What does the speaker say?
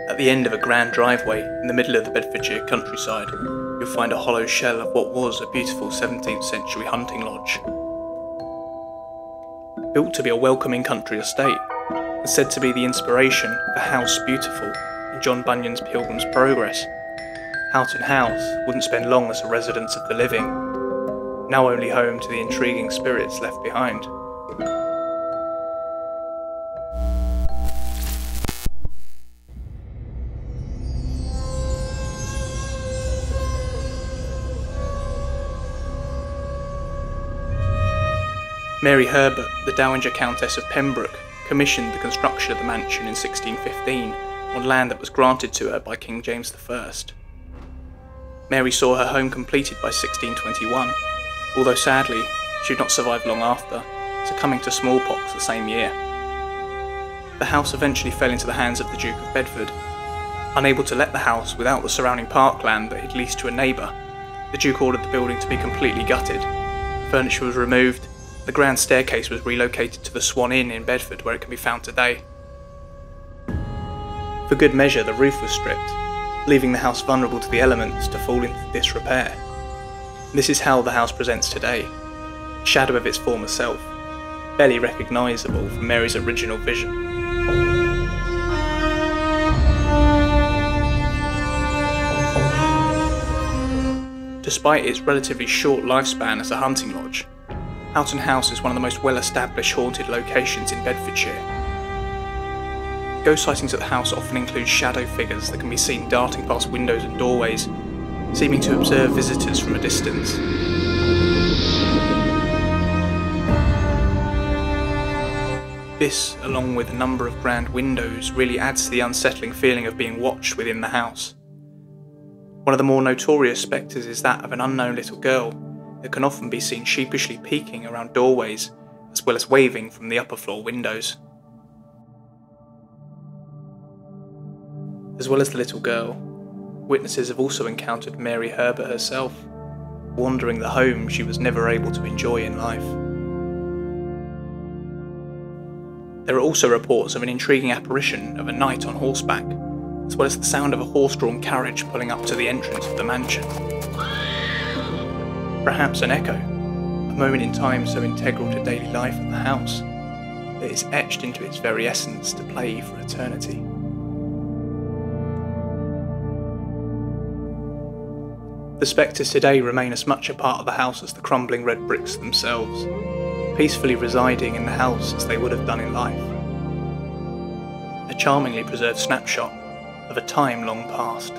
At the end of a grand driveway in the middle of the Bedfordshire countryside, you'll find a hollow shell of what was a beautiful 17th century hunting lodge. Built to be a welcoming country estate, and said to be the inspiration for House Beautiful in John Bunyan's Pilgrim's Progress, Houghton House wouldn't spend long as a residence of the living, now only home to the intriguing spirits left behind. Mary Herbert, the Dowager Countess of Pembroke, commissioned the construction of the mansion in 1615 on land that was granted to her by King James I. Mary saw her home completed by 1621, although sadly she did not survive long after, succumbing to smallpox the same year. The house eventually fell into the hands of the Duke of Bedford. Unable to let the house without the surrounding parkland that he'd leased to a neighbour, the Duke ordered the building to be completely gutted. Furniture was removed. The grand staircase was relocated to the Swan Inn in Bedford, where it can be found today. For good measure, the roof was stripped, leaving the house vulnerable to the elements to fall into disrepair. This is how the house presents today, a shadow of its former self, barely recognisable from Mary's original vision. Despite its relatively short lifespan as a hunting lodge, Houghton House is one of the most well-established haunted locations in Bedfordshire. Ghost sightings at the house often include shadow figures that can be seen darting past windows and doorways, seeming to observe visitors from a distance. This, along with a number of grand windows, really adds to the unsettling feeling of being watched within the house. One of the more notorious spectres is that of an unknown little girl that can often be seen sheepishly peeking around doorways, as well as waving from the upper floor windows. As well as the little girl, witnesses have also encountered Mary Herbert herself, wandering the home she was never able to enjoy in life. There are also reports of an intriguing apparition of a knight on horseback, as well as the sound of a horse-drawn carriage pulling up to the entrance of the mansion. Perhaps an echo, a moment in time so integral to daily life at the house, that is etched into its very essence to play for eternity. The spectres today remain as much a part of the house as the crumbling red bricks themselves, peacefully residing in the house as they would have done in life. A charmingly preserved snapshot of a time long past.